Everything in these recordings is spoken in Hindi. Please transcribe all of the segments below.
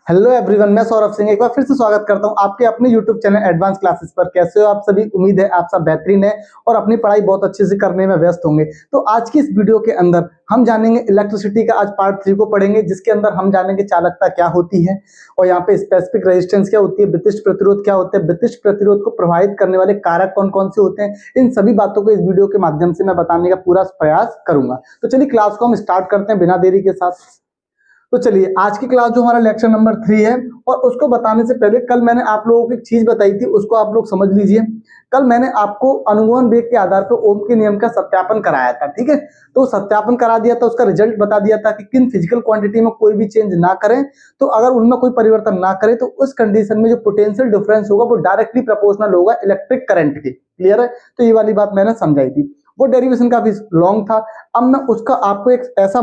हेलो एवरीवन, मैं सौरभ सिंह एक बार फिर से स्वागत करता हूं आपके अपने यूट्यूब चैनल एडवांस क्लासेस पर। कैसे हो आप सभी? उम्मीद है आप सब बेहतरीन है और अपनी पढ़ाई बहुत अच्छे से करने में व्यस्त होंगे। तो आज की इस वीडियो के अंदर हम जानेंगे इलेक्ट्रिसिटी का। आज पार्ट 3 को पढ़ेंगे, जिसके अंदर हम जानेंगे चालकता क्या होती है और यहाँ पे स्पेसिफिक रेजिस्टेंस क्या होती है, विशिष्ट प्रतिरोध क्या होते हैं, विशिष्ट प्रतिरोध को प्रभावित करने वाले कारक कौन कौन से होते हैं। इन सभी बातों को इस वीडियो के माध्यम से मैं बताने का पूरा प्रयास करूंगा। तो चलिए क्लास को हम स्टार्ट करते हैं बिना देरी के साथ। तो चलिए आज की क्लास जो हमारा लेक्चर नंबर 3 है, और उसको बताने से पहले कल मैंने आप लोगों को एक चीज बताई थी, उसको आप लोग समझ लीजिए। कल मैंने आपको अनुगमन वेग के आधार पर ओम के नियम का सत्यापन कराया था, ठीक है। तो सत्यापन करा दिया था, उसका रिजल्ट बता दिया था कि किन फिजिकल क्वांटिटी में कोई भी चेंज ना करें, तो अगर उनमें कोई परिवर्तन ना करें तो उस कंडीशन में जो पोटेंशियल डिफरेंस होगा वो डायरेक्टली प्रोपोर्शनल होगा इलेक्ट्रिक करंट के। क्लियर है? तो ये वाली बात मैंने समझाई थी। वो डेरिवेशन काफी लॉन्ग था। अब मैं उसका आपको एक ऐसा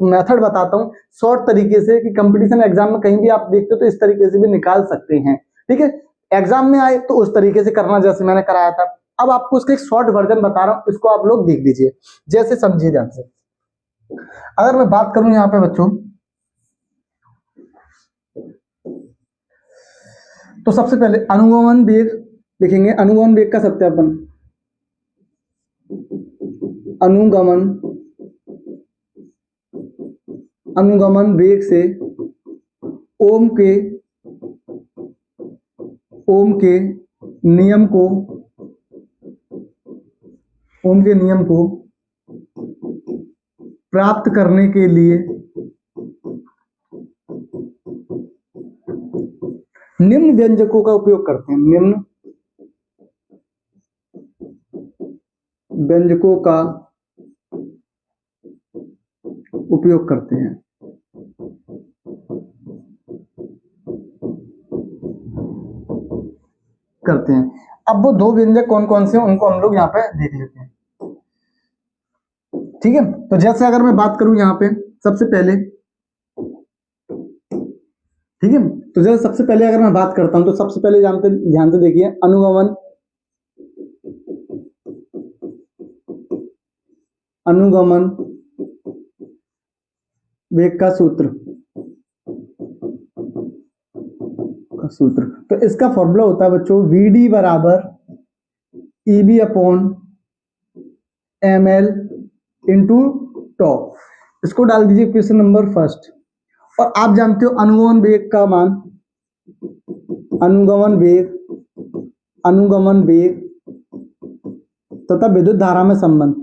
मेथड बताता हूँ शॉर्ट तरीके से कि कंपटीशन एग्जाम में कहीं भी आप देखते हो तो इस तरीके से भी निकाल सकते हैं, ठीक है। एग्जाम में आए तो उस तरीके से करना जैसे मैंने कराया था। अब आपको उसका एक शॉर्ट वर्जन बता रहा हूँ, इसको आप लोग देख लीजिए, जैसे समझिए ध्यान से। अगर मैं बात करूं यहाँ पे बच्चों, तो सबसे पहले अनुगमन वेग लिखेंगे। अनुगमन वेग का सत्यापन, अनुगमन अनुगमन वेग से ओम के नियम को प्राप्त करने के लिए निम्न व्यंजकों का उपयोग करते हैं। निम्न व्यंजकों का उपयोग करते हैं। अब वो दो व्यंजक कौन कौन से हैं उनको हम लोग यहाँ पे देख लेते हैं, ठीक है। तो जैसे अगर मैं बात करूं यहाँ पे सबसे पहले, ठीक है, तो जैसे सबसे पहले अगर मैं बात करता हूं तो सबसे पहले ध्यान से देखिए, अनुगमन वेग का सूत्र। तो इसका फॉर्मूला होता है बच्चों VD बराबर EB अपॉन ML इंटू टॉ। इसको डाल दीजिए क्वेश्चन नंबर फर्स्ट। और आप जानते हो अनुगमन वेग का मान, अनुगमन वेग तथा विद्युत धारा में संबंध,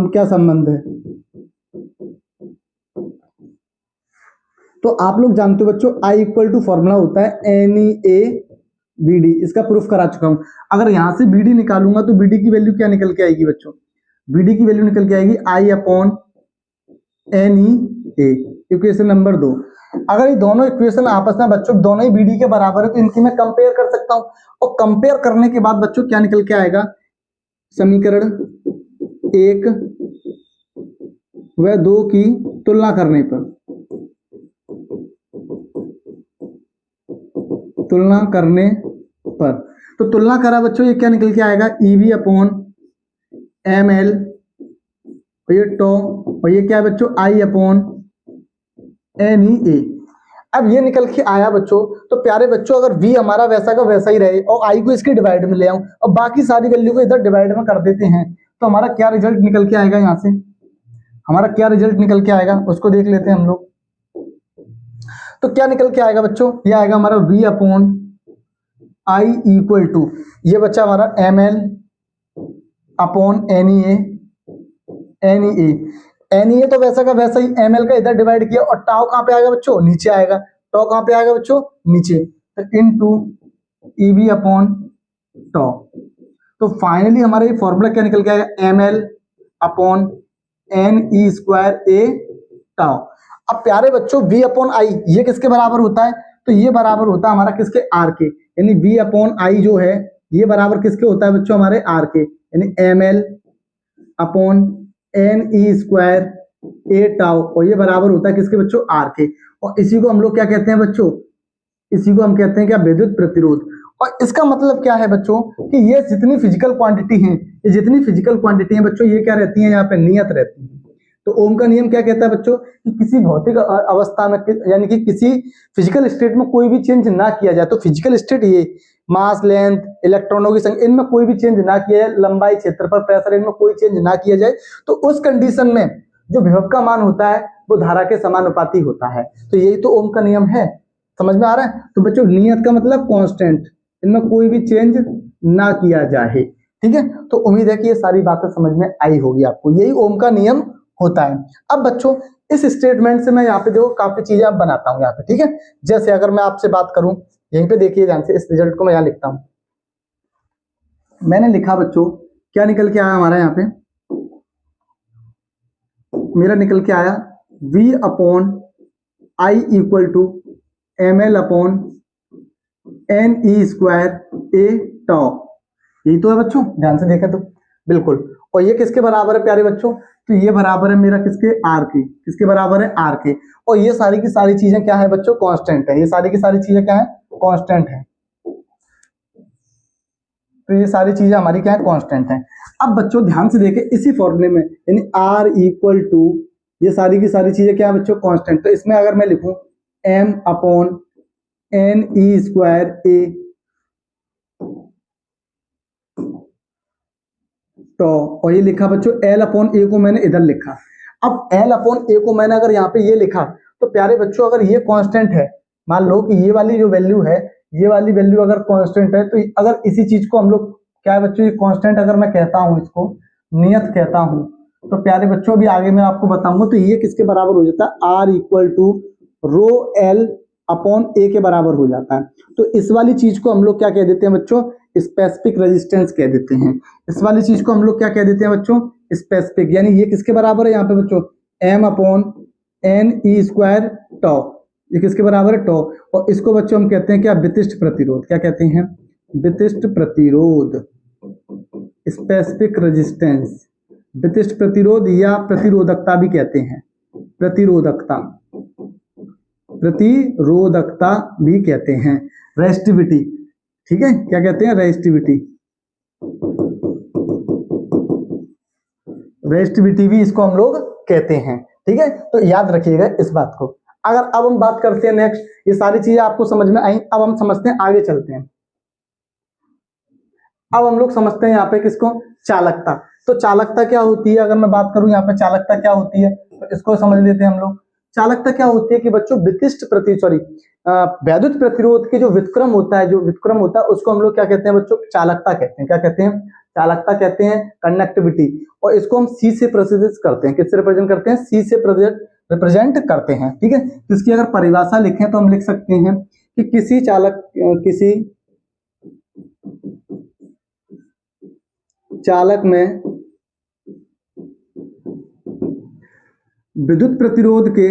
क्या संबंध है? तो आप लोग जानते हो बच्चों I इक्वल टू फॉर्मूला होता है NEA BD। इसका प्रूफ करा चुका हूं। अगर यहां से BD निकालूंगा तो BD की वैल्यू क्या निकल के आएगी बच्चों? BD की वैल्यू निकल के आएगी I upon NEA। Equation number 2। अगर ये दोनों इक्वेशन आपस में बच्चों दोनों ही BD के बराबर है तो इनकी मैं कंपेयर कर सकता हूं, और कंपेयर करने के बाद बच्चों क्या निकल के आएगा? समीकरण 1 व 2 की तुलना करने पर, तो तुलना करा बच्चों, ये क्या निकल के आएगा? EB अपॉन ML, और ये टॉ, और ये क्या है बच्चों? I upon NEA। अब ये निकल के आया बच्चों। तो प्यारे बच्चों, अगर V हमारा वैसा का वैसा ही रहे और I को इसके डिवाइड में ले आऊं और बाकी सारी वैल्यू को इधर डिवाइड में कर देते हैं, तो हमारा क्या रिजल्ट निकल के आएगा? यहां से हमारा क्या रिजल्ट निकल के आएगा उसको देख लेते हैं हम लोग। तो क्या निकल के आएगा बच्चों? ये आएगा हमारा V upon I equal to, ये बच्चा हमारा ML अपॉन NEA तो वैसा का वैसा ही, ML का इधर डिवाइड किया, और टाउ कहां पे आएगा बच्चों? नीचे आएगा। टॉ कहां पे आएगा बच्चों? नीचे। तो इनटू EB अपॉन टॉ। तो फाइनली हमारा ये फॉर्मूला क्या निकल के आएगा? ML upon NE square A tau. अब प्यारे बच्चों V अपॉन I ये किसके बराबर होता है? तो ये बराबर होता है हमारा किसके? R के। यानी V अपॉन I जो है ये बराबर किसके होता है बच्चों? हमारे R के। यानी ML upon NE square A tau, और ये बराबर होता है किसके बच्चों? R के। और इसी को हम लोग क्या कहते हैं बच्चों? इसी को हम कहते हैं क्या? विद्युत प्रतिरोध। और इसका मतलब क्या है बच्चों कि ये जितनी फिजिकल क्वांटिटी है, ये जितनी फिजिकल क्वांटिटी है बच्चों, ये क्या रहती है यहाँ पे नियत रहती है। तो ओम का नियम क्या कहता है बच्चों कि किसी भौतिक अवस्था में यानी कि किसी फिजिकल स्टेट में कोई भी चेंज ना किया जाए। तो फिजिकल स्टेट ये मास, लेंथ, इलेक्ट्रॉनों की संख्या, इनमें कोई भी चेंज ना किया जाए, लंबाई, क्षेत्रफल, प्रेशर, इनमें कोई चेंज ना किया जाए, तो उस कंडीशन में जो विभव का मान होता है वो धारा के समानुपाती होता है। तो यही तो ओम का नियम है। समझ में आ रहा है? तो बच्चों नियत का मतलब कांस्टेंट, इनमें कोई भी चेंज ना किया जाए। ठीक है, तो उम्मीद है कि ये सारी बातें समझ में आई होगी आपको। यही ओम का नियम होता है। अब बच्चों इस स्टेटमेंट से मैं यहाँ पे देखो काफी चीजें अब बनाता हूँ यहाँ पे। ठीक है, जैसे अगर मैं आपसे बात करूं, यहीं पे देखिए ध्यान से, इस रिजल्ट को मैं यहाँ लिखता हूं। मैंने लिखा बच्चों, क्या निकल के आया हमारा यहाँ पे, मेरा निकल के आया V upon I equal to ML upon NE square A tau. यही तो है बच्चों, ध्यान से देखें तो बिल्कुल। और ये किसके बराबर है प्यारे बच्चों? तो ये बराबर है मेरा किसके? R के। किसके बराबर है? R के। और ये सारी की सारी चीजें क्या है बच्चों? कांस्टेंट है। ये सारी की सारी चीजें क्या है? कांस्टेंट है। तो ये सारी चीजें हमारी क्या है? कांस्टेंट है। अब बच्चों ध्यान से देखें, इसी फॉर्मूले में यानी R इक्वल टू ये सारी की सारी चीजें क्या है बच्चों? कांस्टेंट। तो इसमें अगर मैं लिखूं M upon NE square A तो, और ये लिखा बच्चों L अपॉन A को मैंने इधर लिखा। अब L अपॉन A को मैंने अगर यहाँ पे ये लिखा, तो प्यारे बच्चों अगर ये कांस्टेंट है, मान लो कि ये वाली जो वैल्यू है, ये वाली वैल्यू अगर कांस्टेंट है, तो अगर इसी चीज को हम लोग क्या है बच्चों, ये कांस्टेंट अगर मैं कहता हूं, इसको नियत कहता हूं, तो प्यारे बच्चों अभी आगे मैं आपको बताऊंगा, तो ये किसके बराबर हो जाता है? R equal to rho L upon A के बराबर हो जाता है। तो इस वाली चीज को हम लोग क्या कह देते हैं बच्चों? स्पेसिफिक रेजिस्टेंस कह देते हैं। इस वाली चीज को हम लोग क्या कह देते हैं बच्चों? स्पेसिफिक। यानी ये किसके बराबर है यहाँ पे बच्चों? M अपॉन NE स्क्वायर टॉ। ये किसके बराबर है? टॉ। और इसको बच्चों हम कहते हैं क्या? विशिष्ट प्रतिरोध। क्या कहते हैं? विशिष्ट प्रतिरोध, स्पेसिफिक रेजिस्टेंस। विशिष्ट प्रतिरोध या प्रतिरोधकता भी कहते हैं। प्रतिरोधकता, प्रतिरोधकता भी कहते हैं। रेजिस्टिविटी, ठीक है, क्या कहते हैं? रेजिस्टिविटी। रेजिस्टिविटी भी इसको हम लोग कहते हैं। ठीक है, तो याद रखिएगा इस बात को। अगर अब हम बात करते हैं नेक्स्ट, ये सारी चीजें आपको समझ में आई, अब हम समझते हैं, आगे चलते हैं। अब हम लोग समझते हैं यहाँ पे किसको? चालकता। तो चालकता क्या होती है? अगर मैं बात करूं यहाँ पे चालकता क्या होती है, तो इसको समझ लेते हैं हम लोग। चालकता क्या होती है कि बच्चों विशिष्ट वैद्युत प्रतिरोध के जो व्युत्क्रम होता है, उसको हम लोग क्या कहते हैं बच्चों? चालकता कहते हैं। क्या कहते हैं? चालकता कहते हैं, कंडक्टिविटी। और इसको हम C से प्रेसिडेंट करते हैं। किससे रिप्रेजेंट करते हैं? C से रिप्रेजेंट करते हैं। ठीक है, तो इसकी अगर परिभाषा लिखें तो हम लिख सकते हैं कि किसी चालक में विद्युत प्रतिरोध के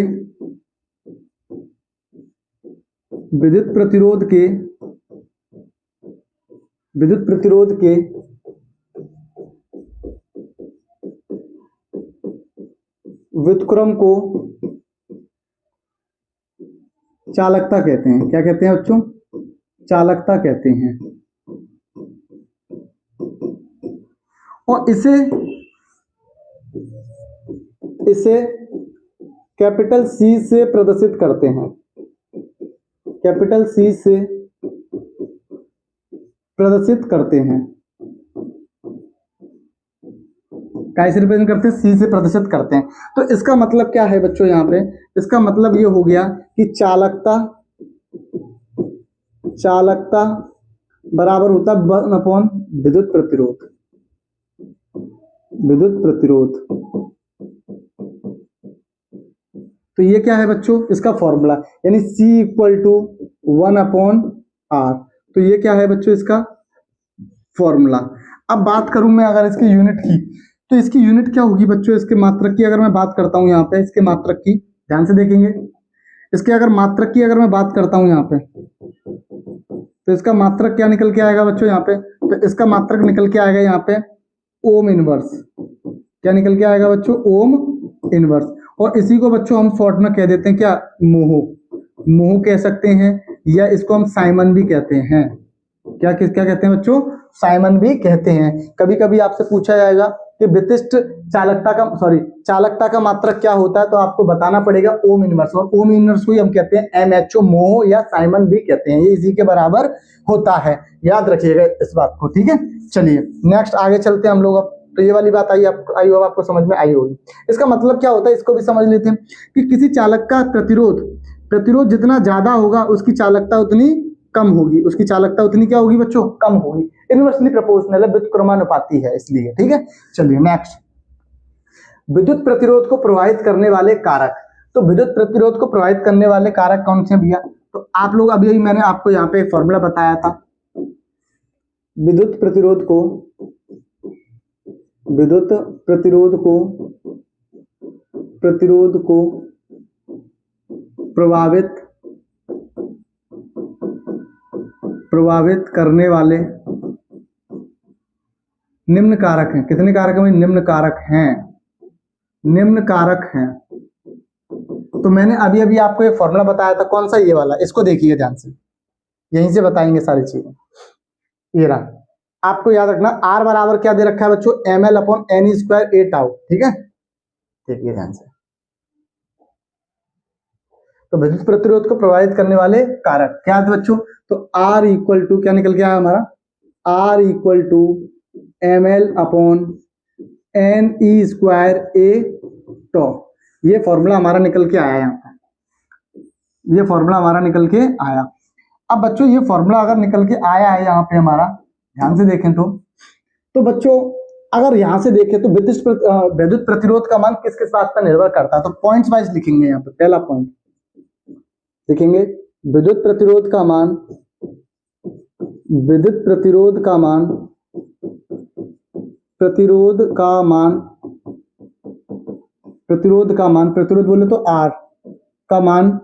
व्युत्क्रम को चालकता कहते हैं। क्या कहते हैं बच्चों? चालकता कहते हैं। और इसे कैपिटल C से प्रदर्शित करते हैं। कैपिटल C से प्रदर्शित करते हैं। कैसे रिप्रेजेंट करते हैं? C से प्रदर्शित करते हैं। तो इसका मतलब क्या है बच्चों? यहाँ पे इसका मतलब ये हो गया कि चालकता बराबर होता है 1 अपॉन विद्युत प्रतिरोध। तो ये क्या है बच्चों? इसका फॉर्मूला, यानी C equal to 1 upon R। तो ये क्या है बच्चों? इसका फॉर्मूला। अब बात करूं मैं अगर इसकी यूनिट की, तो इसकी यूनिट क्या होगी बच्चों? इसके मात्रक की अगर मैं बात करता हूं यहाँ पे, इसके मात्रक की ध्यान से देखेंगे, इसके अगर मात्रक की अगर मैं बात करता हूं यहाँ पे, तो इसका मात्रक क्या निकल के आएगा बच्चों यहाँ पे? तो इसका मात्रक निकल के आएगा यहाँ पे ओम इनवर्स। क्या निकल के आएगा बच्चों? Ohm inverse. और इसी को बच्चों हम शॉर्ट में कह देते हैं क्या? मोह कह सकते हैं, या इसको हम साइमन भी कहते हैं। क्या क्या कहते हैं बच्चों, साइमन भी कहते हैं। कभी कभी आपसे पूछा जाएगा कि विशिष्ट चालकता का मात्रक क्या होता है, तो आपको बताना पड़ेगा ओम इनवर्स, और ओम इनवर्स को ही हम कहते हैं MHO, मोह या साइमन भी कहते हैं, ये इसी के बराबर होता है, याद रखिएगा इस बात को, ठीक है। चलिए नेक्स्ट आगे चलते हैं हम लोग। अब तो ये वाली बात आई होगा, आपको समझ में आई होगी। इसका मतलब क्या होता है, इसको भी समझ लेते हैं कि किसी चालक का प्रतिरोध जितना ज्यादा होगा उसकी चालकता उतनी कम होगी, उसकी चालकता उतनी क्या होगी बच्चों, कम होगी। इनवर्सली प्रोपोर्शनल है, व्युत्क्रमानुपाती है इसलिए, ठीक है। चलिए नेक्स्ट, विद्युत प्रतिरोध को प्रभावित करने वाले कारक। तो विद्युत प्रतिरोध को प्रभावित करने वाले कारक कौन से भैया, तो आप लोग अभी मैंने आपको यहाँ पे फॉर्मूला बताया था। विद्युत प्रतिरोध को प्रभावित करने वाले निम्न कारक हैं। कितने कारक हैं? निम्न कारक हैं। तो मैंने अभी आपको एक फॉर्मूला बताया था, कौन सा, ये वाला, इसको देखिए ध्यान से, यहीं से बताएंगे सारी चीजें। ये रहा, आपको याद रखना R बराबर क्या दे रखा है बच्चों, ml/n² a टाउ, ठीक है। देखिए ध्यान से, तो विद्युत प्रतिरोध को प्रभावित करने वाले कारक क्या है बच्चों, तो R इक्वल टू क्या निकल के आया हमारा, R equal to ml/ne² a tau. ये फॉर्मूला हमारा निकल के आया, यहाँ पे ये फॉर्मूला हमारा निकल के आया। अब बच्चों ये फॉर्मूला अगर निकल के आया है यहाँ पे हमारा, ध्यान से देखें तो बच्चों अगर यहाँ से देखें तो विद्युत प्रतिरोध का मान किस किस बात पर निर्भर करता है, तो पॉइंट्स वाइज लिखेंगे। यहाँ पे पहला पॉइंट लिखेंगे, विद्युत प्रतिरोध का मान प्रतिरोध बोले तो R का मान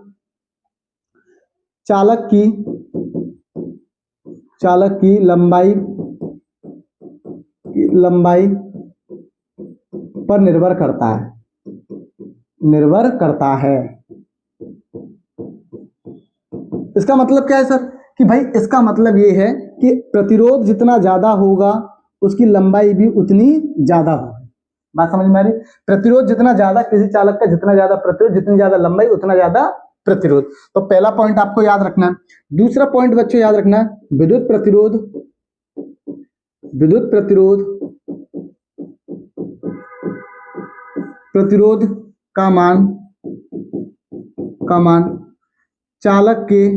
चालक की लंबाई पर निर्भर करता है। इसका मतलब क्या है सर, कि भाई इसका मतलब ये है कि प्रतिरोध जितना ज्यादा होगा उसकी लंबाई भी उतनी ज्यादा होगी। बात समझ में आ रही? प्रतिरोध जितना ज्यादा, किसी चालक का जितना ज्यादा प्रतिरोध, जितनी ज्यादा लंबाई उतना ज्यादा प्रतिरोध। तो पहला पॉइंट आपको याद रखना है। दूसरा पॉइंट बच्चों याद रखना है, विद्युत प्रतिरोध का मान चालक के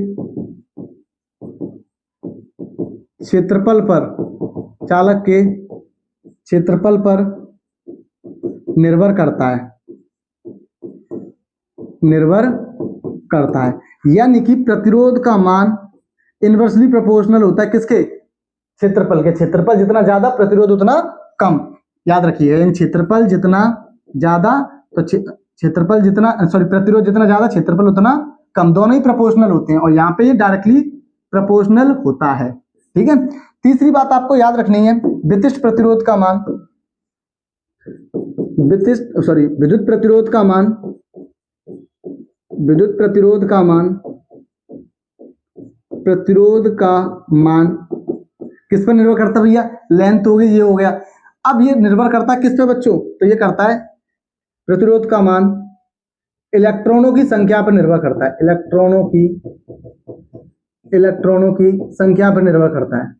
क्षेत्रफल पर निर्भर करता है। यानी कि प्रतिरोध का मान इनवर्सली प्रोपोर्शनल होता है किसके, क्षेत्रफल के। क्षेत्रफल जितना ज्यादा प्रतिरोध उतना कम, याद रखिए। यानी क्षेत्रफल जितना ज्यादा तो प्रतिरोध जितना ज्यादा, क्षेत्रफल उतना कम, दोनों ही प्रोपोर्शनल होते हैं, और यहाँ पे ये डायरेक्टली प्रोपोर्शनल होता है, ठीक है। तीसरी बात आपको याद रखनी है, विद्युत प्रतिरोध का मान किस पर निर्भर करता है भैया, लेंथ हो गई, ये हो गया। अब ये निर्भर करता है किस पे बच्चों, तो ये करता है प्रतिरोध का मान इलेक्ट्रॉनों की संख्या पर निर्भर करता है। इलेक्ट्रॉनों की संख्या पर निर्भर करता है,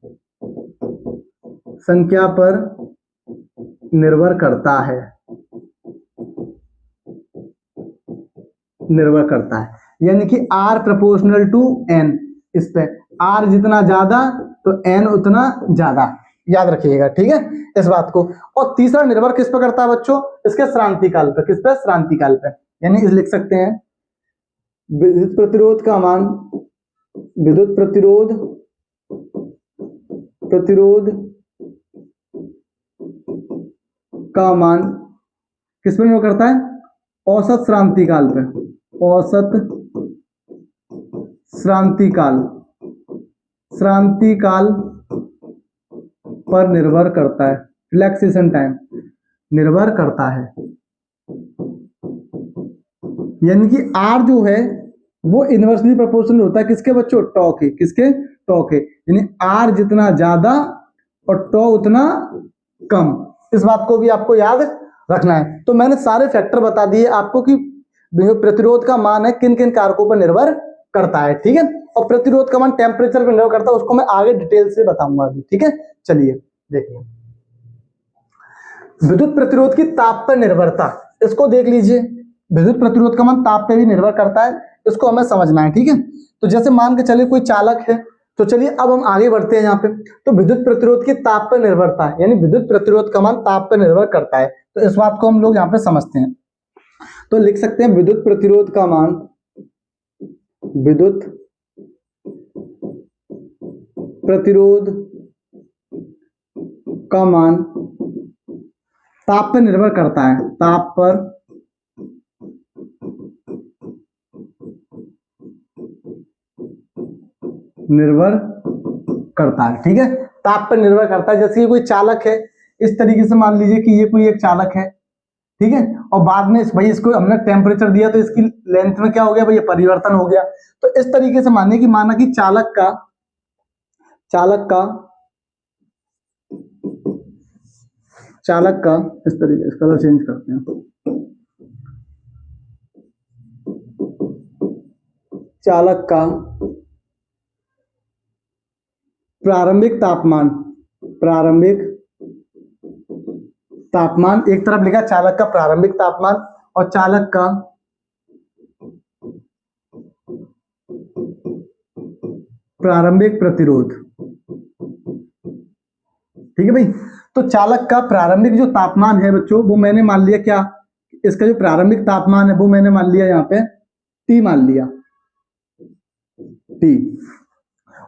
निर्भर करता है। यानी कि R प्रोपोर्शनल टू N, इस पे R जितना ज्यादा तो N उतना ज्यादा, याद रखिएगा, ठीक है इस बात को। और तीसरा निर्भर किस पे करता है बच्चों, इसके श्रांतिकाल पे। किस पे, श्रांतिकाल पे। यानी इस लिख सकते हैं, विद्युत प्रतिरोध का मान किस पे निर्भर करता है, औसत श्रांतिकाल पे। औसत श्रांतिकाल पर निर्भर करता है, रिलैक्सेशन टाइम निर्भर करता है। यानी कि R जो है वो इनवर्सली प्रोपोर्शनल होता है किसके बच्चों, टॉ के। किसके, टॉ के, यानी आर जितना ज्यादा और टॉ उतना कम। इस बात को भी आपको याद रखना है। तो मैंने सारे फैक्टर बता दिए आपको कि प्रतिरोध का मान है किन किन कारकों पर निर्भर करता है, ठीक है। और प्रतिरोध का मान टेम्परेचर पर निर्भर करता है, उसको मैं आगे डिटेल से बताऊंगा अभी, ठीक है। चलिए देखिए, विद्युत प्रतिरोध की ताप पर निर्भरता, इसको देख लीजिए। विद्युत प्रतिरोध का मान ताप पे भी निर्भर करता है, इसको हमें समझना है, ठीक है। तो जैसे मान के चलिए कोई चालक है, तो चलिए अब हम आगे बढ़ते हैं यहाँ पे। तो विद्युत प्रतिरोध की ताप पर निर्भरता है, यानी विद्युत प्रतिरोध का मान ताप पर निर्भर करता है। तो इस बात को हम लोग यहाँ पे समझते हैं। तो लिख सकते हैं विद्युत प्रतिरोध का मान, विद्युत प्रतिरोध का मान ताप पर निर्भर करता है, ताप पर निर्भर करता है, ठीक है। ताप पर निर्भर करता है। जैसे ये कोई चालक है, इस तरीके से मान लीजिए कि ये कोई एक चालक है, ठीक है। और बाद में भाई इसको हमने टेम्परेचर दिया तो इसकी लेंथ में क्या हो गया भाई, ये परिवर्तन हो गया। तो इस तरीके से मानिए कि माना कि चालक का इस तरीके से कलर चेंज करते हैं। चालक का प्रारंभिक तापमान एक तरफ लिखा चालक का प्रारंभिक तापमान और चालक का प्रारंभिक प्रतिरोध, ठीक है भाई। तो चालक का प्रारंभिक जो तापमान है बच्चों, वो मैंने मान लिया क्या, इसका जो प्रारंभिक तापमान है वो मैंने मान लिया यहाँ पे T मान लिया, T।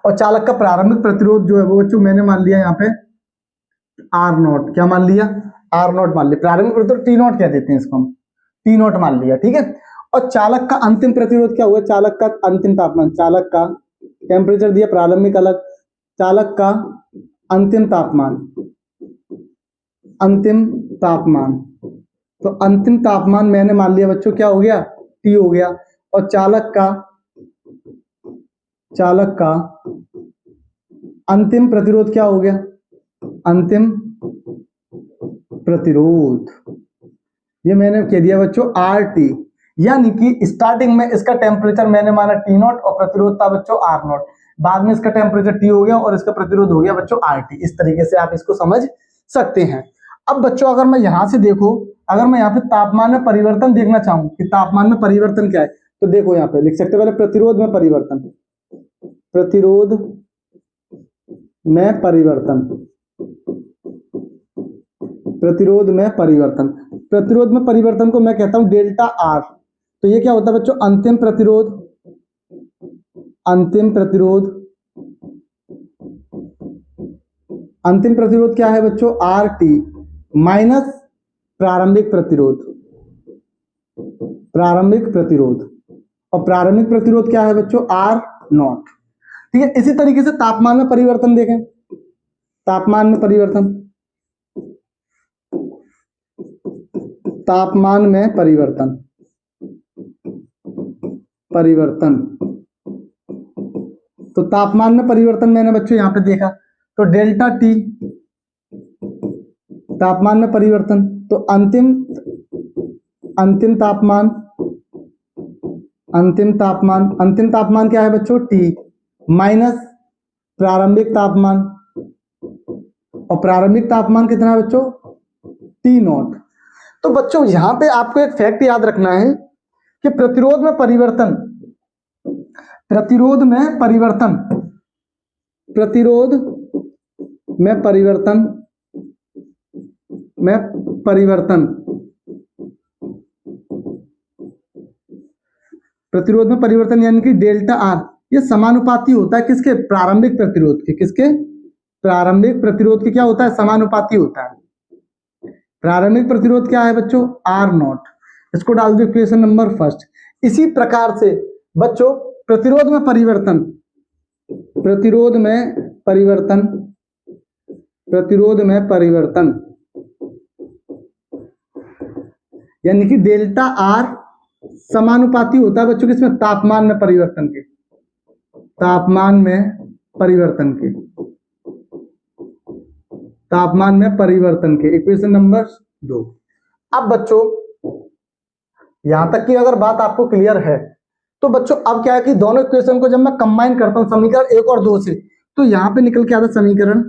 और चालक का प्रारंभिक प्रतिरोध जो है वो बच्चों मैंने मान लिया यहाँ पे R0। क्या मान लिया, R0 मान लिया। प्रारंभिक प्रतिरोध T0 कह देते हैं इसको हम, T0 मान लिया, ठीक है। और चालक का अंतिम प्रतिरोध क्या हुआ, चालक का अंतिम तापमान, चालक का टेम्परेचर दिया प्रारंभिक अलग, चालक का अंतिम तापमान, तो अंतिम तापमान मैंने मान लिया बच्चों क्या हो गया, T हो गया। और चालक का अंतिम प्रतिरोध क्या हो गया, अंतिम प्रतिरोध, ये मैंने कह दिया बच्चों RT। यानी कि स्टार्टिंग में इसका टेम्परेचर मैंने माना T0 और प्रतिरोध था बच्चों R0, बाद में इसका टेम्परेचर T हो गया और इसका प्रतिरोध हो गया बच्चों RT। इस तरीके से आप इसको समझ सकते हैं। अब बच्चों अगर मैं यहां से देखो, अगर मैं यहाँ पे तापमान में परिवर्तन देखना चाहूं कि तापमान में परिवर्तन क्या है, तो देखो यहाँ पे लिख सकते हैं पहले प्रतिरोध में परिवर्तन, प्रतिरोध में परिवर्तन, प्रतिरोध में परिवर्तन, प्रतिरोध में परिवर्तन को मैं कहता हूं डेल्टा R। तो ये क्या होता है बच्चों, अंतिम प्रतिरोध, अंतिम प्रतिरोध क्या है बच्चों, RT माइनस प्रारंभिक प्रतिरोध, और प्रारंभिक प्रतिरोध क्या है बच्चों, R0, ठीक है। इसी तरीके से तापमान में परिवर्तन देखें, तापमान में परिवर्तन, तो तापमान में परिवर्तन मैंने बच्चों यहां पे देखा, तो डेल्टा T तापमान में परिवर्तन, तो अंतिम तापमान क्या है बच्चों, T माइनस प्रारंभिक तापमान, और प्रारंभिक तापमान कितना है बच्चों, T0। तो बच्चों यहां पे आपको एक फैक्ट याद रखना है कि प्रतिरोध में परिवर्तन यानी कि डेल्टा R, ये समानुपाती होता है किसके, प्रारंभिक प्रतिरोध के, किसके, प्रारंभिक प्रतिरोध के क्या होता है, समानुपाती होता है। प्रारंभिक प्रतिरोध क्या है बच्चों, R0। इसको डाल दो इक्वेशन नंबर फर्स्ट। इसी प्रकार से बच्चों प्रतिरोध में परिवर्तन यानी कि डेल्टा R समानुपाती होता है बच्चों किसमें, तापमान में परिवर्तन के, तापमान में परिवर्तन के, तापमान में परिवर्तन के, इक्वेशन नंबर 2। अब बच्चों यहां तक की अगर बात आपको क्लियर है तो बच्चों अब क्या है कि दोनों इक्वेशन को जब मैं कंबाइन करता हूं समीकरण 1 और 2 से, तो यहां पे निकल के आता समीकरण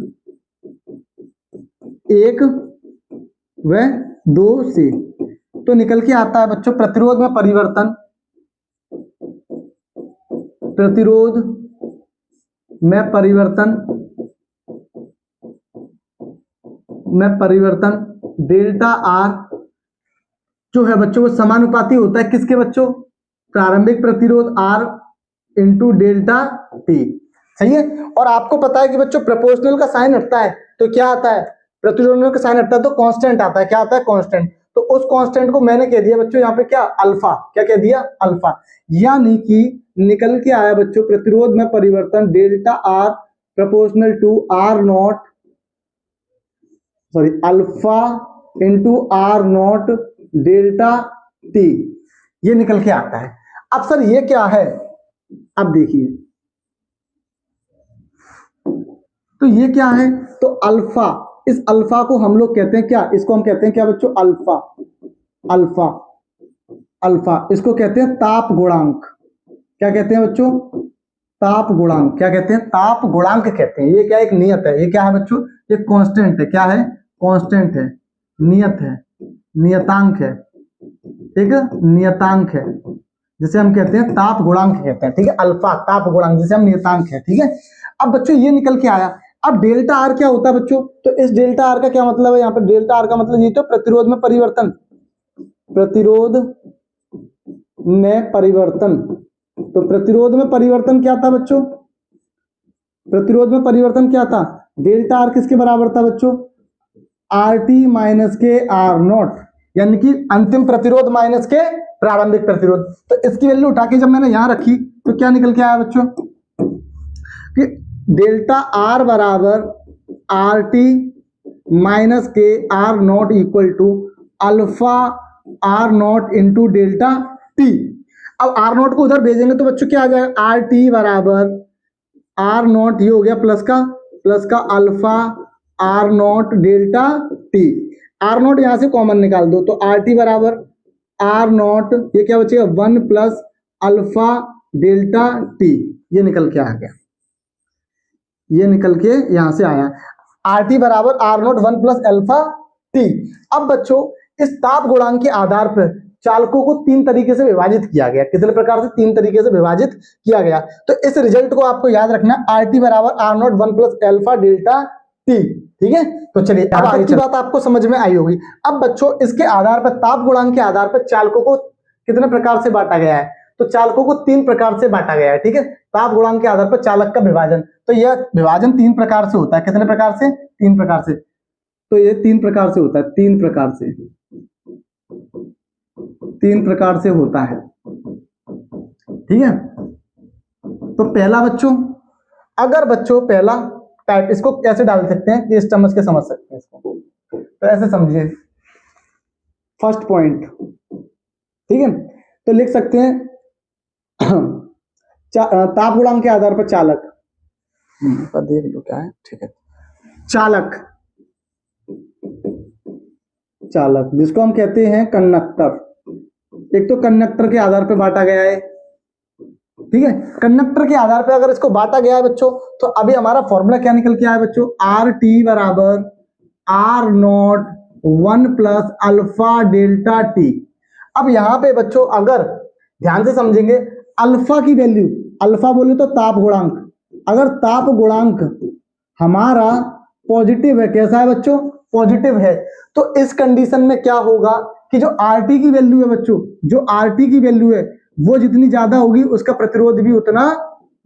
1 व 2 से, तो निकल के आता है बच्चों प्रतिरोध में परिवर्तन, प्रतिरोध में परिवर्तन डेल्टा आर जो है बच्चों वो समानुपाती होता है किसके बच्चों, प्रारंभिक प्रतिरोध आर इंटू डेल्टा टी। सही है। और आपको पता है कि बच्चों प्रोपोर्शनल का साइन हटता है तो क्या आता है, प्रतिरोध का साइन हटता है तो कांस्टेंट आता है, क्या आता है, कांस्टेंट। तो उस कांस्टेंट को मैंने कह दिया बच्चों यहाँ पे क्या, अल्फा, क्या कह दिया, अल्फा। यानी कि निकल के आया बच्चों प्रतिरोध में परिवर्तन delta R proportional to R naught, sorry alpha into R naught delta T, ये निकल के आता है। अब सर ये क्या है, अब देखिए तो ये क्या है, तो अल्फा, इस अल्फा को हम लोग कहते हैं क्या, इसको हम कहते हैं क्या बच्चों, अल्फा, अल्फा, अल्फा, इसको कहते हैं ताप गुणांक। क्या कहते हैं बच्चों, ताप गुणांक। क्या कहते हैं, ताप गुणांक कहते हैं। ये क्या, एक नियत है, ये क्या है बच्चों, ये कांस्टेंट है, क्या है, कांस्टेंट है, नियत है, नियतांक है, एक नियतांक है जिसे हम कहते हैं ताप गुणांक कहते हैं। ठीक है, अल्फा ताप गुणांक जिसे हम नियतांक है। ठीक है। अब बच्चों ये निकल के आया, अब डेल्टा आर क्या होता है बच्चों, तो इस डेल्टा आर का क्या मतलब है, यहाँ पे डेल्टा आर का मतलब ये तो प्रतिरोध में परिवर्तन, प्रतिरोध में परिवर्तन। तो प्रतिरोध में परिवर्तन क्या था बच्चों, प्रतिरोध में परिवर्तन क्या था, डेल्टा आर किसके बराबर था बच्चों, आर टी माइनस के आर नॉट, यानी कि अंतिम प्रतिरोध माइनस के प्रारंभिक प्रतिरोध। तो इसकी वैल्यू उठा के जब मैंने यहां रखी तो क्या निकल के आया बच्चों कि डेल्टा आर बराबर आर टी माइनस के R naught equal to alpha R naught into delta T. अब आर नॉट को उधर भेजेंगे तो बच्चों क्या आ जाएगा, आर टी बराबर आर नॉट, ये हो गया प्लस का alpha R naught delta T. R naught यहां से कॉमन निकाल दो तो आर टी बराबर आर नॉट, ये क्या बचेगा 1 प्लस अल्फा डेल्टा टी, ये निकल के आ गया, ये निकल के यहां से आया आर टी बराबर R naught 1 plus alpha T. अब बच्चों इस ताप गुणांक के आधार पर चालकों को 3 तरीके से विभाजित किया गया, कितने प्रकार से, 3 तरीके से विभाजित किया गया। तो इस रिजल्ट को आपको याद रखना, आर टी बराबर R naught 1 plus alpha delta T. ठीक है, तो चलिए अब आगे की बात आपको समझ में आई होगी। अब बच्चों इसके आधार पर, ताप गुणांक के आधार पर चालकों को कितने प्रकार से बांटा गया है, तो चालकों को 3 प्रकार से बांटा गया है। ठीक है, ताप गुणांक के आधार पर चालक का विभाजन, तो यह विभाजन 3 प्रकार से होता है, कितने प्रकार से, 3 प्रकार से। तो ये 3 प्रकार से होता है, 3 प्रकार से, 3 प्रकार से होता है। ठीक है, तो पहला बच्चों, अगर बच्चों पहला टाइप, इसको कैसे डाल सकते हैं, ये चम्मच के समझ सकते हैं इसको, तो ऐसे समझिए, फर्स्ट पॉइंट। ठीक है, तो लिख सकते हैं ताप गुणांक के आधार पर चालक, देख लो क्या है। ठीक है, चालक, चालक जिसको हम कहते हैं कंडक्टर, एक तो कंडक्टर के आधार पर बांटा गया है। ठीक है, कंडक्टर के आधार पर अगर इसको बांटा गया है बच्चों, तो अभी हमारा फॉर्मूला क्या निकल के आया बच्चों, आर टी बराबर R naught 1 plus alpha delta T. अब यहां पे बच्चों अगर ध्यान से समझेंगे, अल्फा की वैल्यू, अल्फा बोले तो ताप गुणांक, अगर ताप गुणांक हमारा पॉजिटिव है, कैसा है बच्चों, पॉजिटिव है, तो इस कंडीशन में क्या होगा कि जो आरटी की वैल्यू है बच्चों, जो आरटी की वैल्यू है वो जितनी ज्यादा होगी उसका प्रतिरोध भी उतना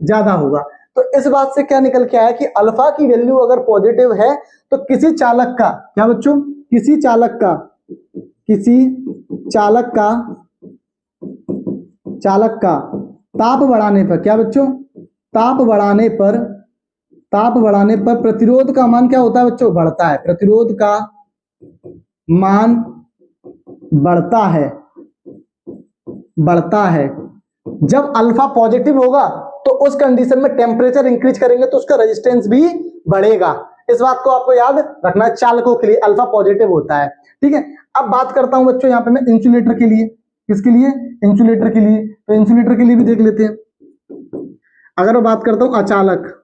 ज्यादा होगा। तो इस बात से क्या निकल के आया कि अल्फा की वैल्यू अगर पॉजिटिव है तो किसी चालक का, क्या बच्चों, किसी चालक का, किसी चालक का, चालक का ताप बढ़ाने पर, क्या बच्चों, ताप बढ़ाने पर, ताप बढ़ाने पर प्रतिरोध का मान क्या होता है बच्चों, बढ़ता है, प्रतिरोध का मान बढ़ता है, बढ़ता है। जब अल्फा पॉजिटिव होगा तो उस कंडीशन में टेम्परेचर इंक्रीज करेंगे तो उसका रेजिस्टेंस भी बढ़ेगा। इस बात को आपको याद रखना है। चालकों के लिए अल्फा पॉजिटिव होता है, ठीक है। अब बात करता हूं बच्चों यहाँ पे मैं इंसुलेटर के लिए। किसके लिए? इंसुलेटर के लिए। तो इंसुलेटर के लिए भी देख लेते हैं। अगर मैं बात करता हूं अचालक,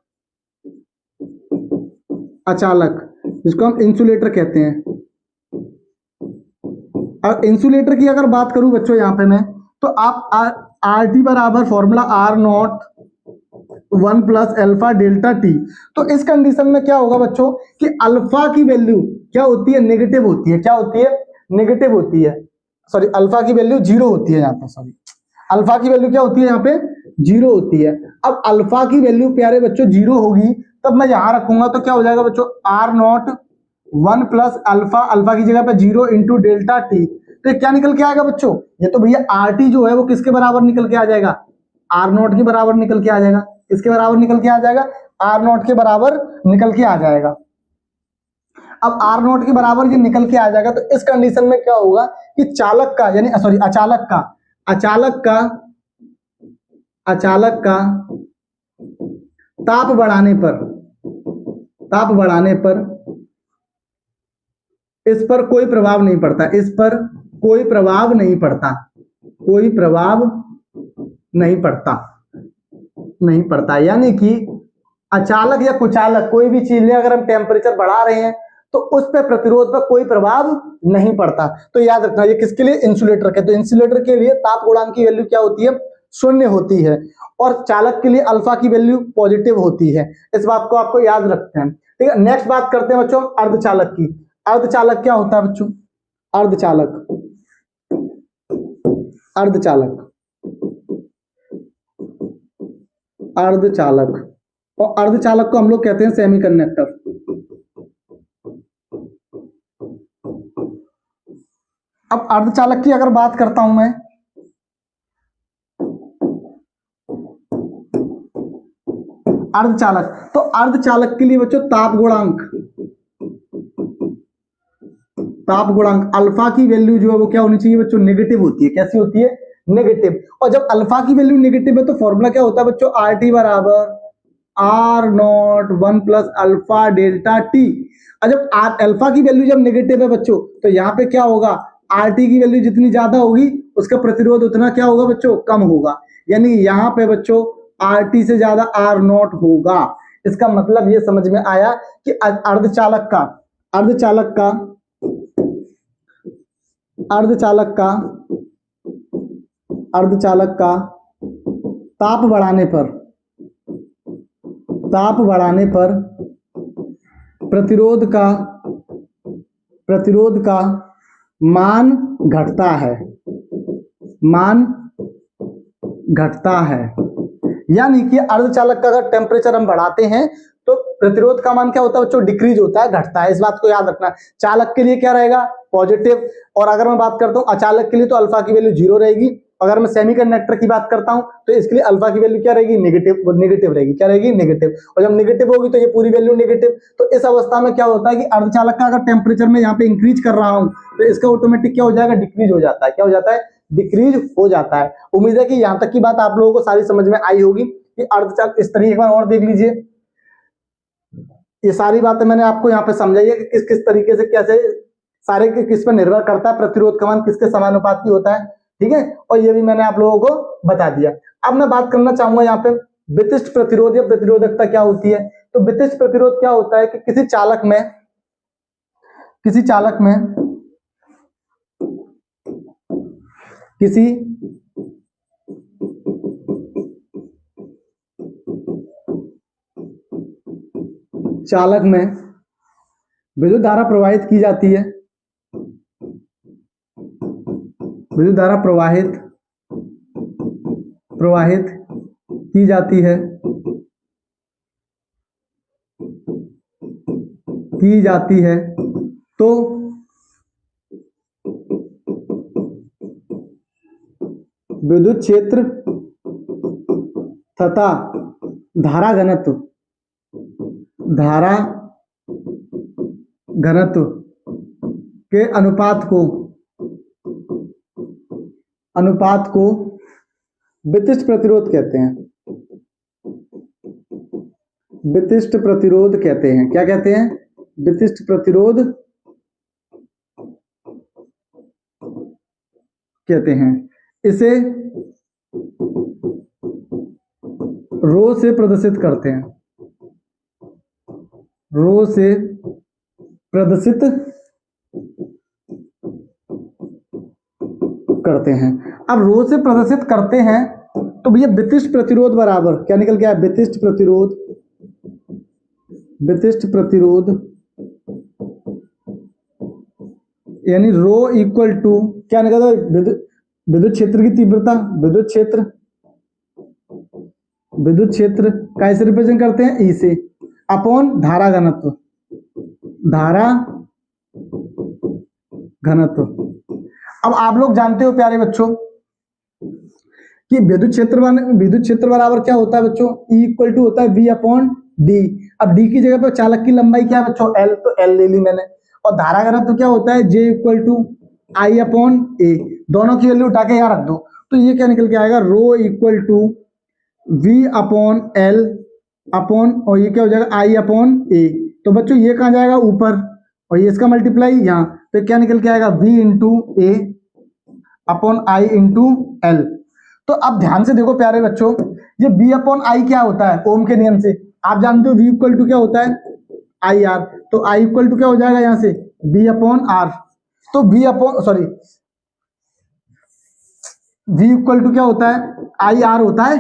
अचालक जिसको हम इंसुलेटर कहते हैं। और इंसुलेटर की अगर बात करूं बच्चों यहाँ पे मैं, तो आप आर टी बराबर formula R naught 1 plus alpha delta T. तो इस कंडीशन में क्या होगा बच्चों कि अल्फा की वैल्यू क्या होती है? नेगेटिव होती है। क्या होती है? नेगेटिव होती है। सॉरी, अल्फा की वैल्यू जीरो होती है यहाँ पे। सॉरी, अल्फा की वैल्यू क्या होती है यहाँ पे? जीरो होती है। अब अल्फा की वैल्यू प्यारे बच्चों जीरो होगी, तब मैं यहां रखूंगा तो क्या हो जाएगा बच्चों? R naught 1 plus alpha, alpha की जगह पे जीरो इंटू डेल्टा टी। तो क्या निकल के आएगा बच्चों? ये तो भैया आर टी जो है वो किसके बराबर निकल के आ जाएगा? आर नॉट के बराबर निकल के आ जाएगा। किसके बराबर निकल के आ जाएगा? आर नॉट के बराबर निकल के आ जाएगा। अब आर नॉट के बराबर ये निकल के आ जाएगा तो इस कंडीशन में क्या होगा कि चालक का, यानी सॉरी अचालक का, अचालक का, अचालक का ताप बढ़ाने पर, ताप बढ़ाने पर इस पर कोई प्रभाव नहीं पड़ता। इस पर कोई प्रभाव नहीं पड़ता। कोई प्रभाव नहीं पड़ता, नहीं पड़ता। यानी कि अचालक या कुचालक कोई भी चीज में अगर हम टेम्परेचर बढ़ा रहे हैं तो उस पर प्रतिरोध पर कोई प्रभाव नहीं पड़ता। तो याद रखना ये किसके लिए? इंसुलेटर के। तो इंसुलेटर के लिए ताप गुणांक की वैल्यू क्या होती है? शून्य होती है। और चालक के लिए अल्फा की वैल्यू पॉजिटिव होती है। इस बात को आपको याद रखते हैं, ठीक है। नेक्स्ट बात करते हैं बच्चों अर्धचालक की। अर्धचालक क्या होता है बच्चों? अर्धचालक, अर्धचालक, अर्धचालक, और अर्धचालक को हम लोग कहते हैं सेमीकंडक्टर। अब अर्धचालक की अगर बात करता हूं मैं, अर्धचालक, तो अर्धचालक के लिए बच्चों ताप गुणांक, ताप गुणांक अल्फा की वैल्यू जो है वो क्या होनी चाहिए बच्चों? नेगेटिव होती है। कैसी होती है? नेगेटिव। और जब अल्फा की वैल्यू नेगेटिव है तो फॉर्मूला क्या होता है बच्चों? आर टी बराबर R naught 1 plus alpha delta T. और जब आर अल्फा की वैल्यू जब नेगेटिव है बच्चों तो यहाँ पे क्या होगा? आर टी की वैल्यू जितनी ज्यादा होगी उसका प्रतिरोध उतना क्या होगा बच्चों? कम होगा। यानी यहाँ पे बच्चों आर टी से ज्यादा आर नॉट होगा। इसका मतलब ये समझ में आया कि अर्धचालक का, अर्धचालक का, अर्धचालक का, अर्धचालक का ताप बढ़ाने पर, ताप बढ़ाने पर प्रतिरोध का, प्रतिरोध का मान घटता है, मान घटता है। यानी कि अर्धचालक का अगर टेम्परेचर हम बढ़ाते हैं तो प्रतिरोध का मान क्या होता है बच्चों? डिक्रीज होता है, घटता है। इस बात को याद रखना। चालक के लिए क्या रहेगा? पॉजिटिव। और अगर मैं बात करता हूं अचालक के लिए तो अल्फा की वैल्यू जीरो रहेगी। अगर मैं सेमीकंडक्टर की बात करता हूं तो इसके लिए अल्फा की वैल्यू क्या रहेगी? नेगेटिव, नेगेटिव रहेगी। क्या रहेगी? नेगेटिव। और जब नेगेटिव होगी तो ये पूरी वैल्यू नेगेटिव। तो इस अवस्था में क्या होता है कि अर्धचालक का अगर टेम्परेचर में यहाँ पे इंक्रीज कर रहा हूं तो इसका ऑटोमेटिक क्या हो जाएगा? डिक्रीज हो जाता है। क्या हो जाता है? डिक्रीज हो जाता है। उम्मीद है कि यहां तक की बात आप लोगों को सारी समझ में आई होगी कि अर्धचालक इस तरीके। एक बार और देख लीजिए, ये सारी बातें मैंने आपको यहाँ पे समझाई है कि किस किस तरीके से कैसे सारे के किस पर निर्भर करता है, प्रतिरोध का मान किसके समानुपाती होता है, ठीक है। और ये भी मैंने आप लोगों को बता दिया। अब मैं बात करना चाहूंगा यहाँ पे विशिष्ट प्रतिरोध या प्रतिरोधकता क्या होती है। तो विशिष्ट प्रतिरोध क्या होता है कि किसी चालक में, किसी चालक में, किसी चालक में विद्युत धारा प्रवाहित की जाती है, विद्युत धारा प्रवाहित प्रवाहित की जाती है, की जाती है तो विद्युत क्षेत्र तथा धारा घनत्व, धारा घनत्व के अनुपात को विशिष्ट प्रतिरोध कहते हैं। विशिष्ट प्रतिरोध कहते हैं। क्या कहते हैं? विशिष्ट प्रतिरोध कहते हैं। इसे रो से प्रदर्शित करते हैं, रो से प्रदर्शित करते हैं। अब रो से प्रदर्शित करते हैं तो भैया विशिष्ट प्रतिरोध बराबर क्या निकल गया? विशिष्ट प्रतिरोध, विशिष्ट प्रतिरोध यानी रो इक्वल टू क्या निकलता है? विद्युत क्षेत्र की तीव्रता, विद्युत क्षेत्र, विद्युत क्षेत्र कैसे रिप्रेजेंट करते हैं? ई से, अपॉन धारा घनत्व, धारा घनत्व। अब आप लोग जानते हो प्यारे बच्चों कि विद्युत क्षेत्र बराबर क्या होता है बच्चों? ई इक्वल टू होता है वी अपॉन डी। अब डी की जगह पर चालक की लंबाई क्या है बच्चों? एल, तो एल ले ली मैंने। और धारा घनत्व क्या होता है? J equal to I upon ए। दोनों की वैल्यू उठा के यहाँ रख दो तो ये क्या निकल के आएगा? Rho equal to V upon L upon, और ये क्या हो जाएगा? I upon A. तो बच्चों ये कहाँ जाएगा? ऊपर, और ये इसका मल्टीप्लाई यहाँ, तो क्या निकल के आएगा? V into A upon I into L. तो अब ध्यान से देखो प्यारे बच्चों, ये बी अपॉन आई क्या होता है? ओम के नियम से आप जानते हो वी इक्वल टू क्या होता है? I R. तो आई इक्वल टू क्या हो जाएगा यहाँ से? B upon R. तो V upon sorry V equal to क्या होता है? आई आर होता है,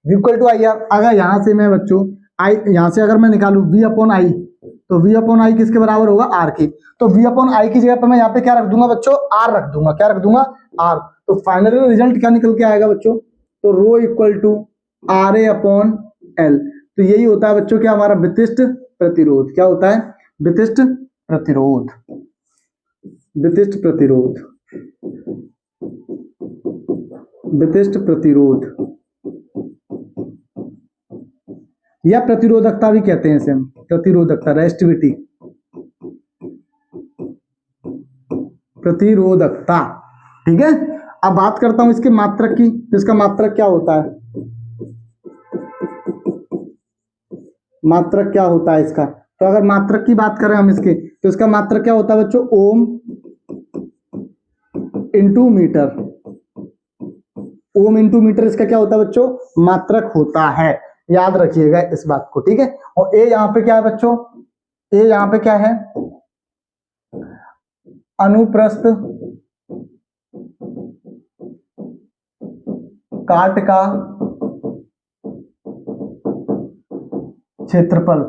V equal to I R. अगर यहां से मैं बच्चों आई यहां से अगर मैं निकालू वी अपॉन आई, तो वी अपॉन आई किसके बराबर होगा? आर के। तो वी अपॉन आई की जगह पर मैं यहाँ पे क्या रख दूंगा बच्चों? आर रख दूंगा। क्या रख दूंगा? आर। तो फाइनली रिजल्ट क्या निकल के आएगा बच्चों? तो rho equal to R A upon L. तो यही होता है बच्चों क्या हमारा विशिष्ट प्रतिरोध। क्या होता है? विशिष्ट प्रतिरोध, विशिष्ट प्रतिरोध, विशिष्ट प्रतिरोध या प्रतिरोधकता भी कहते हैं इसे हम। प्रतिरोधकता, रेसिस्टिविटी, प्रतिरोधकता। ठीक है। अब बात करता हूं इसके मात्रक की। तो इसका मात्रक क्या होता है? मात्रक क्या होता है इसका? तो अगर मात्रक की बात करें हम इसके, तो इसका मात्रक क्या होता है बच्चों? Ohm into metre. Ohm into metre इसका क्या होता है बच्चों? मात्रक होता है। याद रखिएगा इस बात को। ठीक है। और ए यहां पे क्या है बच्चों? ए यहां पे क्या है? अनुप्रस्थ काट का क्षेत्रफल,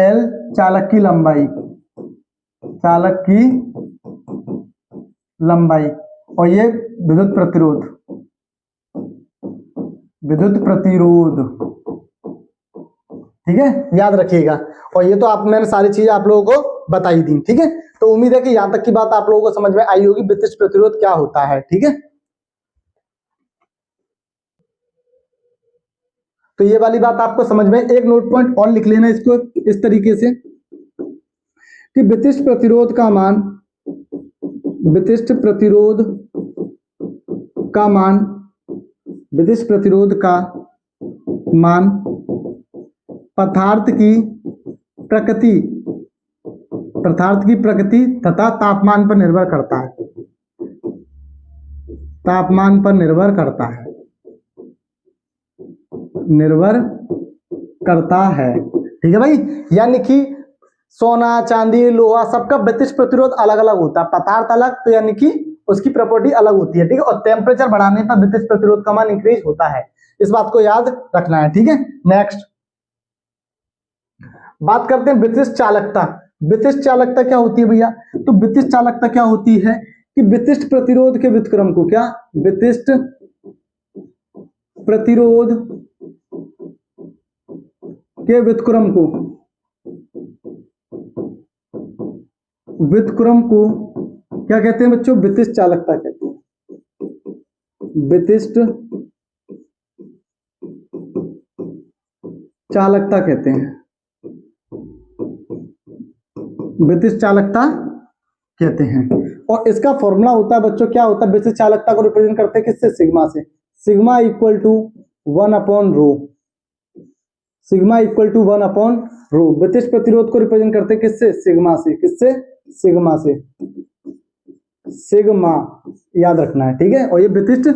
एल चालक की लंबाई, चालक की लंबाई, और ये विद्युत प्रतिरोध, विद्युत प्रतिरोध। ठीक है, याद रखिएगा। और ये तो आप मैंने सारी चीजें आप लोगों को बताई दी। ठीक है। तो उम्मीद है कि यहां तक की बात आप लोगों को समझ में आई होगी विशिष्ट प्रतिरोध क्या होता है। ठीक है। तो ये वाली बात आपको समझ में। एक नोट पॉइंट और लिख लेना इसको इस तरीके से कि विशिष्ट प्रतिरोध का मान, विशिष्ट प्रतिरोध का मान, विशिष्ट प्रतिरोध का मान पदार्थ की प्रकृति, पदार्थ की प्रकृति तथा तापमान पर निर्भर करता है, तापमान पर निर्भर करता है, निर्भर करता है। ठीक है भाई। यानी कि सोना, चांदी, लोहा सबका विशिष्ट प्रतिरोध अलग अलग होता है। पदार्थ अलग, तो यानी कि उसकी प्रॉपर्टी अलग होती है। ठीक है। और टेम्परेचर बढ़ाने पर विशिष्ट प्रतिरोध का मान इंक्रीज होता है। इस बात को याद रखना है। ठीक है। नेक्स्ट बात करते हैं विशिष्ट चालकता। विशिष्ट चालकता क्या होती है भैया? तो विशिष्ट चालकता क्या होती है कि विशिष्ट प्रतिरोध के व्युत्क्रम को, क्या? विशिष्ट प्रतिरोध के व्युत्क्रम को, व्युत्क्रम को क्या कहते हैं बच्चों? विशिष्ट चालकता कहते हैं। विशिष्ट चालकता कहते हैं, विशिष्ट चालकता कहते हैं। और इसका फॉर्मूला होता है बच्चों, क्या होता है? विशिष्ट चालकता को रिप्रेजेंट करते हैं किससे? सिग्मा से। Sigma equal to 1 upon rho. Sigma equal to 1/रो। विशिष्ट प्रतिरोध को रिप्रेजेंट करते हैं किससे? सिग्मा से। किससे? सिग्मा से। सिग्मा याद रखना है, ठीक है। और ये विशिष्ट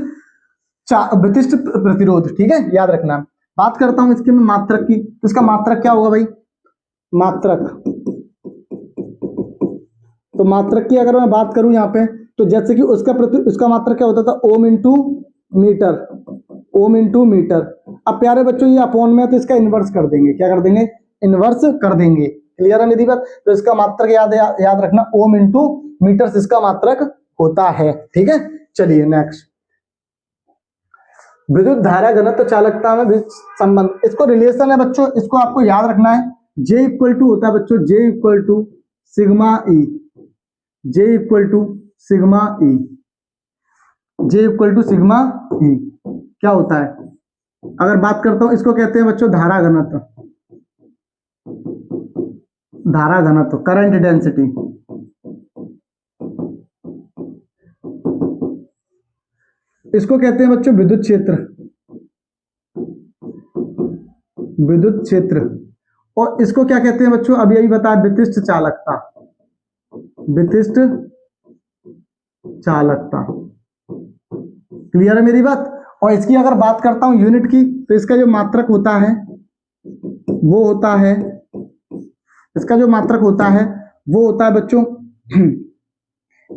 प्रतिरोध, ठीक है, याद रखना है। बात करता हूं इसके में मात्रक की, तो इसका मात्रक क्या होगा भाई? मात्रक, तो मात्रक की अगर मैं बात करूं यहाँ पे, तो जैसे कि उसका मात्रक क्या होता था? Ohm into metre. Ohm into metre. अब प्यारे बच्चों ये अपॉन में है तो इसका इन्वर्स कर देंगे। क्या कर देंगे? इन्वर्स कर देंगे। क्लियर है मेरी बात? तो इसका मात्रक याद रखना, ओम इंटू मीटर इसका मात्रक होता है, ठीक है। चलिए नेक्स्ट, विद्युत धारा घनत्व चालकता में बीच संबंध, इसको रिलेशन है बच्चों, इसको आपको याद रखना है। J इक्वल टू होता है बच्चों, J equal to sigma E. J equal to sigma E. J equal to sigma E क्या होता है? अगर बात करता हूं, इसको कहते हैं बच्चों धारा घनत्व। धारा घनत्व, करंट डेंसिटी। इसको कहते हैं बच्चों विद्युत क्षेत्र। विद्युत क्षेत्र। और इसको क्या कहते हैं बच्चों? अभी यही बताया, विशिष्ट चालकता। विशिष्ट चालकता। क्लियर है मेरी बात? और इसकी अगर बात करता हूं यूनिट की, तो इसका जो मात्रक होता है वो होता है, इसका जो मात्रक होता है वो होता है बच्चों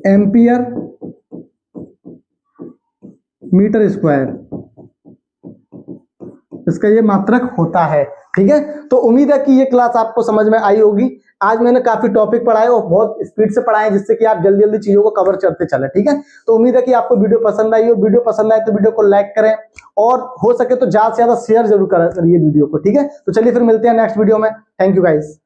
एम्पियर मीटर स्क्वायर। इसका ये मात्रक होता है, ठीक है। तो उम्मीद है कि ये क्लास आपको समझ में आई होगी। आज मैंने काफी टॉपिक पढ़ाए और बहुत स्पीड से पढ़ाए, जिससे कि आप जल्दी जल्दी चीजों को कवर करते चले, ठीक है। तो उम्मीद है कि आपको वीडियो पसंद आई हो। वीडियो पसंद आए तो वीडियो को लाइक करें और हो सके तो ज्यादा से ज्यादा शेयर जरूर करिए वीडियो को, ठीक है। तो चलिए फिर मिलते हैं नेक्स्ट वीडियो में। Thank you guys.